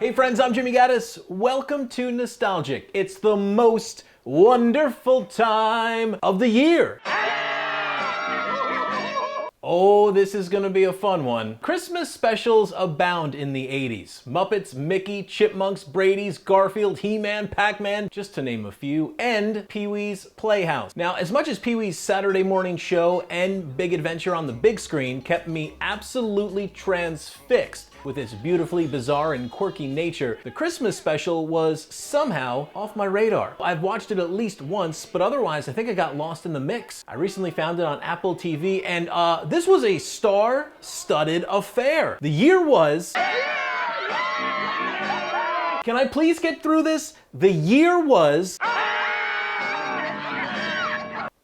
Hey friends, I'm Jimmy Gaddis. Welcome to NostalgAK. It's the most wonderful time of the year. Oh, this is gonna be a fun one. Christmas specials abound in the 80s. Muppets, Mickey, Chipmunks, Brady's, Garfield, He-Man, Pac-Man, just to name a few, and Pee-wee's Playhouse. Now, as much as Pee-wee's Saturday morning show and Big Adventure on the big screen kept me absolutely transfixed with its beautifully bizarre and quirky nature, the Christmas special was somehow off my radar. I've watched it at least once, but otherwise I think I got lost in the mix. I recently found it on Apple TV, and this was a star-studded affair. The year was... Can I please get through this? The year was...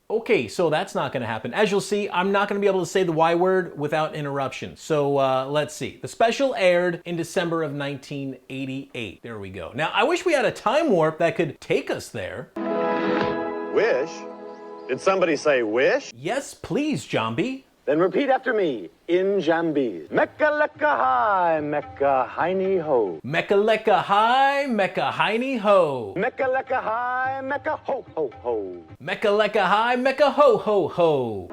Okay, so that's not gonna happen. As you'll see, I'm not gonna be able to say the Y word without interruption. So let's see. The special aired in December of 1988. There we go. Now, I wish we had a time warp that could take us there. Wish? Did somebody say wish? Yes, please, Jambi. Then repeat after me, in Jambi. Mecca lecca hi, Mecca hiney ho. Mecca lecca hi, Mecca hiney ho. Mecca lecca hi, Mecca ho ho ho. Mecca lecca hi, Mecca ho ho ho.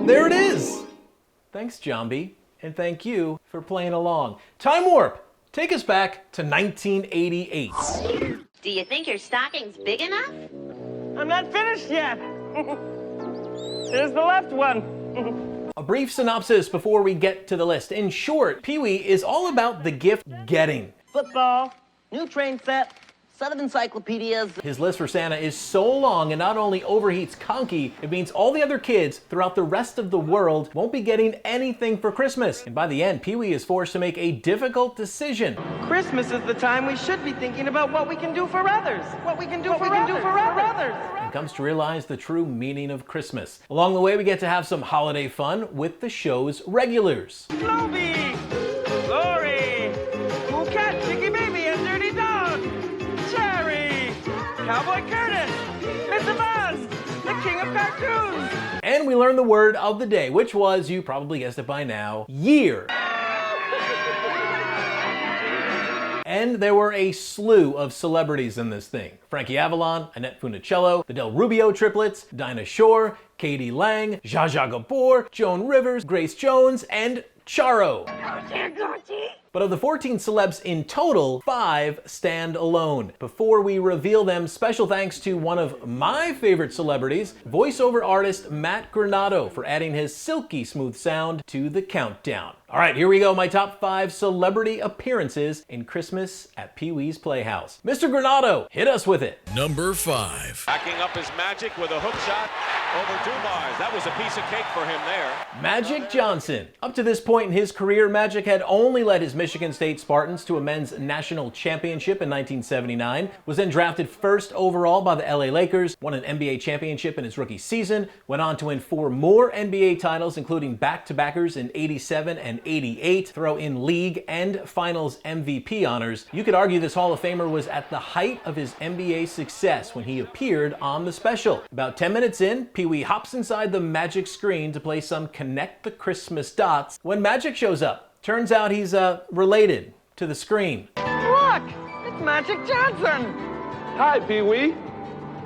There it is. Thanks, Jambi, and thank you for playing along. Time warp, take us back to 1988. Do you think your stocking's big enough? I'm not finished yet. Here's the left one. A brief synopsis before we get to the list. In short, Pee-wee is all about the gift getting. Football, new train set, set of encyclopedias. His list for Santa is so long and not only overheats Conkey, it means all the other kids throughout the rest of the world won't be getting anything for Christmas. And by the end, Pee-wee is forced to make a difficult decision. Christmas is the time we should be thinking about what we can do for others. What we can do for others. And comes to realize the true meaning of Christmas. Along the way, we get to have some holiday fun with the show's regulars. Globey, Floory, Cat, Chicky Baby, and Dirty Dog, Chairry, Cowboy Curtis, Yvonne, the king of cartoons. And we learn the word of the day, which was, you probably guessed it by now, year. And there were a slew of celebrities in this thing. Frankie Avalon, Annette Funicello, the Del Rubio triplets, Dinah Shore, Katie Lang, Zsa Zsa Gabor, Joan Rivers, Grace Jones, and Charo. But of the 14 celebs in total, 5 stand alone. Before we reveal them, special thanks to one of my favorite celebrities, voiceover artist Matt Granato, for adding his silky smooth sound to the countdown. All right, here we go, my top 5 celebrity appearances in Christmas at Pee-wee's Playhouse. Mr. Granato, hit us with it. Number 5. Backing up his Magic with a hook shot over Dumars. That was a piece of cake for him there. Magic Johnson. Up to this point in his career, Magic had only led his Michigan State Spartans to a men's national championship in 1979, was then drafted first overall by the LA Lakers, won an NBA championship in his rookie season, went on to win 4 more NBA titles, including back-to-backers in 87 and 88, throw in league and finals MVP honors. You could argue this Hall of Famer was at the height of his NBA success when he appeared on the special. About 10 minutes in, Pee-wee hops inside the Magic screen to play some Connect the Christmas Dots when Magic shows up. Turns out he's related to the screen. Look, it's Magic Johnson. Hi, Pee-wee.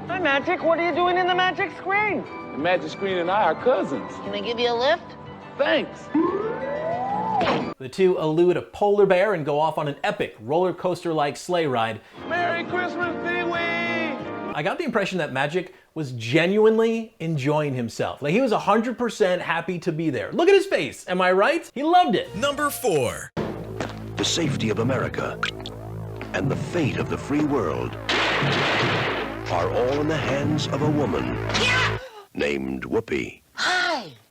Hi, Magic. What are you doing in the Magic screen? The Magic Screen and I are cousins. Can I give you a lift? Thanks. The two elude a polar bear and go off on an epic roller coaster-like sleigh ride. Merry Christmas, Pee-wee! I got the impression that Magic was genuinely enjoying himself. Like he was 100% happy to be there. Look at his face, am I right? He loved it. Number 4. The safety of America and the fate of the free world are all in the hands of a woman named Whoopi.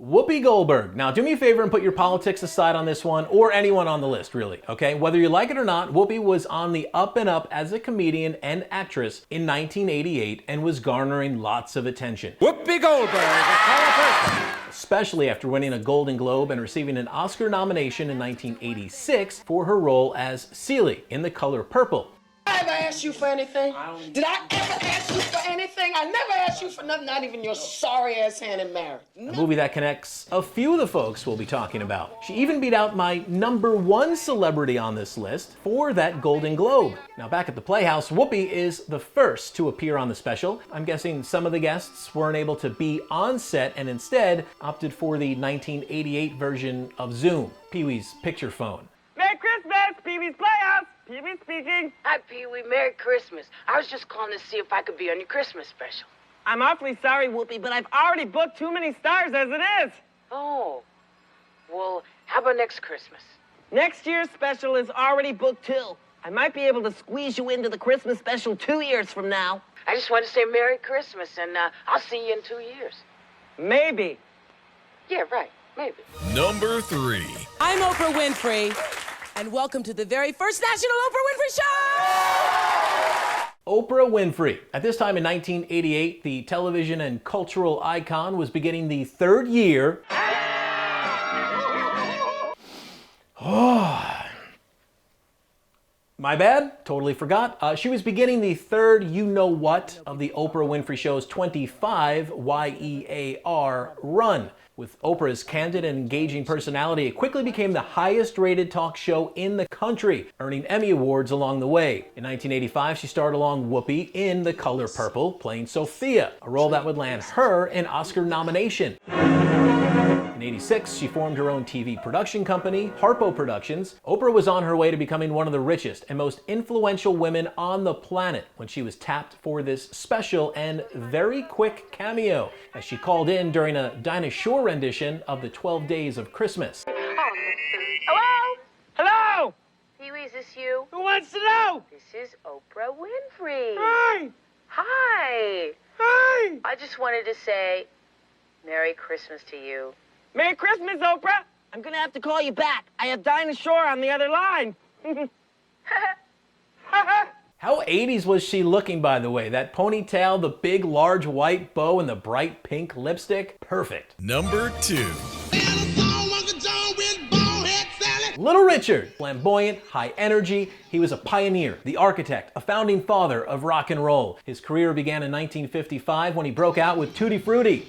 Whoopi Goldberg. Now do me a favor and put your politics aside on this one, or anyone on the list really, okay? Whether you like it or not, Whoopi was on the up and up as a comedian and actress in 1988 and was garnering lots of attention. Whoopi Goldberg, a color person. Especially after winning a Golden Globe and receiving an Oscar nomination in 1986 for her role as Celie in The Color Purple. I ever ask you for anything? Did I ever ask you for anything? I never asked you for nothing, not even your sorry ass hand in marriage. A movie that connects a few of the folks we'll be talking about. She even beat out my #1 celebrity on this list for that Golden Globe. Now back at the Playhouse, Whoopi is the first to appear on the special. I'm guessing some of the guests weren't able to be on set and instead opted for the 1988 version of Zoom, Pee-wee's picture phone. Merry Christmas, Pee-wee's Playhouse. Pee-wee speaking. Hi, Pee-wee. Merry Christmas. I was just calling to see if I could be on your Christmas special. I'm awfully sorry, Whoopi, but I've already booked too many stars as it is. Oh. Well, how about next Christmas? Next year's special is already booked too. I might be able to squeeze you into the Christmas special 2 years from now. I just want to say Merry Christmas, and I'll see you in 2 years. Maybe. Yeah, right. Maybe. Number 3. I'm Oprah Winfrey, and welcome to the very first National Oprah Winfrey Show! Oprah Winfrey. At this time in 1988, the television and cultural icon was beginning the 3rd year. My bad, totally forgot. She was beginning the 3rd you-know-what of the Oprah Winfrey Show's 25 YEAR run. With Oprah's candid and engaging personality, it quickly became the highest-rated talk show in the country, earning Emmy Awards along the way. In 1985, she starred along Whoopi in The Color Purple, playing Sophia, a role that would land her an Oscar nomination. In 86, she formed her own TV production company, Harpo Productions. Oprah was on her way to becoming one of the richest and most influential women on the planet when she was tapped for this special and very quick cameo, as she called in during a Dinah Shore rendition of the 12 Days of Christmas. Hello? Hello? Pee-wee, is this you? Who wants to know? This is Oprah Winfrey. Hi. Hi. Hi. I just wanted to say Merry Christmas to you. Merry Christmas, Oprah. I'm gonna have to call you back. I have Dinah Shore on the other line. How 80s was she looking, by the way? That ponytail, the big, large white bow, and the bright pink lipstick? Perfect. Number 2. Little Richard, flamboyant, high energy, he was a pioneer, the architect, a founding father of rock and roll. His career began in 1955 when he broke out with Tutti Frutti.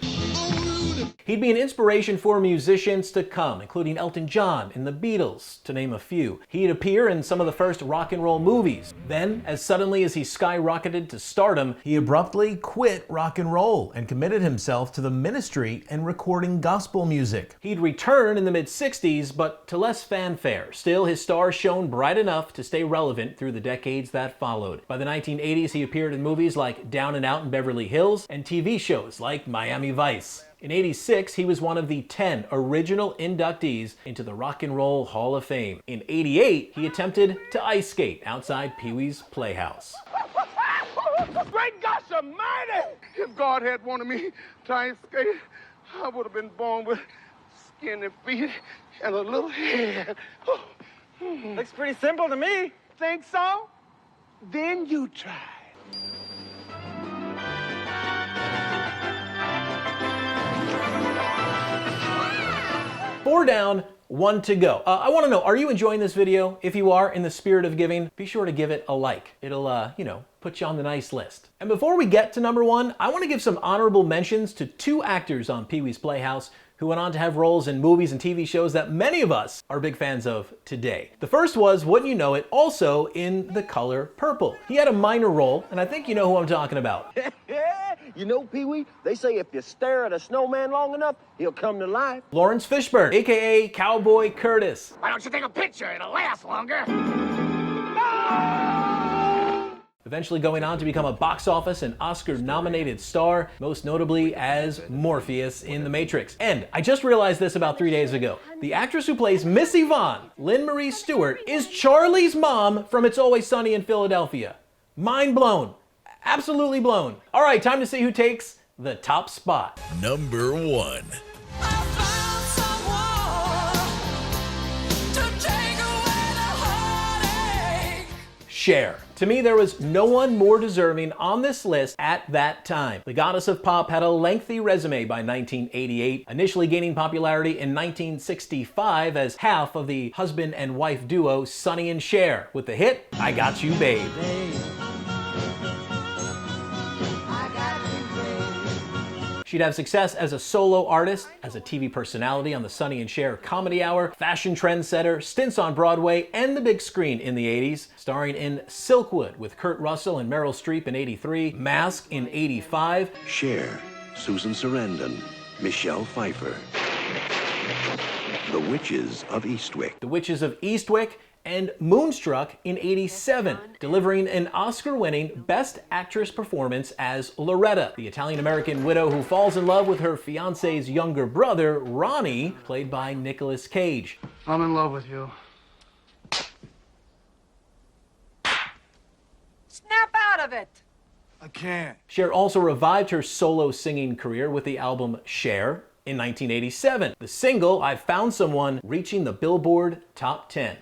He'd be an inspiration for musicians to come, including Elton John and the Beatles, to name a few. He'd appear in some of the first rock and roll movies. Then, as suddenly as he skyrocketed to stardom, he abruptly quit rock and roll and committed himself to the ministry and recording gospel music. He'd return in the mid-60s, but to less fanfare. Still, his star shone bright enough to stay relevant through the decades that followed. By the 1980s, he appeared in movies like Down and Out in Beverly Hills and TV shows like Miami Vice. In '86, he was one of the 10 original inductees into the Rock and Roll Hall of Fame. In '88, he attempted to ice skate outside Pee-wee's Playhouse. Great gosh almighty! If God had wanted me to ice skate, I would have been born with skinny feet and a little head. Looks pretty simple to me. Think so? Then you try. 4 down, 1 to go. I want to know, are you enjoying this video? If you are, in the spirit of giving, be sure to give it a like. It'll, put you on the nice list. And before we get to number 1, I want to give some honorable mentions to 2 actors on Pee-wee's Playhouse who went on to have roles in movies and TV shows that many of us are big fans of today. The first was, wouldn't you know it, also in The Color Purple. He had a minor role, and I think you know who I'm talking about. You know, Pee-wee, they say if you stare at a snowman long enough, he'll come to life. Lawrence Fishburne, aka Cowboy Curtis. Why don't you take a picture? It'll last longer. Eventually going on to become a box office and Oscar-nominated star, most notably as Morpheus in The Matrix. And I just realized this about 3 days ago. The actress who plays Miss Yvonne, Lynn Marie Stewart, is Charlie's mom from It's Always Sunny in Philadelphia. Mind blown. Absolutely blown. All right, time to see who takes the top spot. Number 1. Cher. To me, there was no one more deserving on this list at that time. The goddess of pop had a lengthy resume by 1988, initially gaining popularity in 1965 as half of the husband and wife duo Sonny and Cher with the hit, I Got You Babe. She'd have success as a solo artist, as a TV personality on the Sonny and Cher Comedy Hour, fashion trendsetter, stints on Broadway and the big screen in the 80s, starring in Silkwood with Kurt Russell and Meryl Streep in 83, Mask in 85. Cher, Susan Sarandon, Michelle Pfeiffer. The Witches of Eastwick. The Witches of Eastwick, and Moonstruck in 87, delivering an Oscar-winning Best Actress performance as Loretta, the Italian-American widow who falls in love with her fiancé's younger brother, Ronnie, played by Nicolas Cage. I'm in love with you. Snap out of it! I can't. Cher also revived her solo singing career with the album Cher in 1987. The single, I Found Someone, reaching the Billboard Top 10.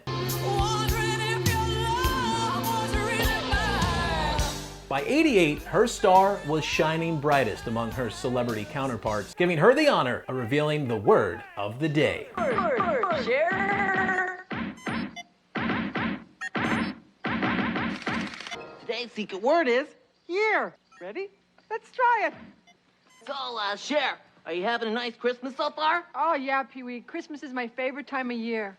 By 88, her star was shining brightest among her celebrity counterparts, giving her the honor of revealing the word of the day. Today's secret word is Here. Ready? Let's try it. so, Cher, are you having a nice Christmas so far? Oh, yeah, Pee-wee. Christmas is my favorite time of year.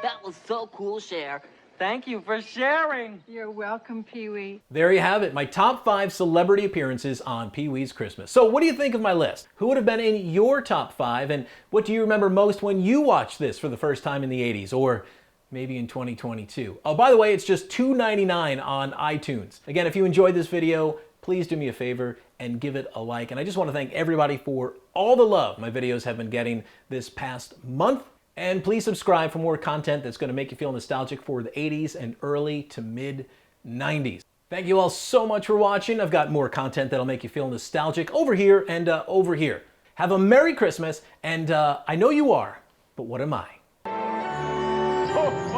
That was so cool, Cher. Thank you for sharing. You're welcome, Pee-wee. There you have it, my top 5 celebrity appearances on Pee-wee's Christmas. So what do you think of my list? Who would have been in your top 5, and what do you remember most when you watched this for the first time in the 80s, or maybe in 2022? Oh, by the way, it's just $2.99 on iTunes. Again, if you enjoyed this video, please do me a favor and give it a like. And I just want to thank everybody for all the love my videos have been getting this past month. And please subscribe for more content that's going to make you feel nostalgic for the 80s and early to mid 90s. Thank you all so much for watching. I've got more content that'll make you feel nostalgic over here and over here. Have a Merry Christmas, and I know you are, but what am I? Oh.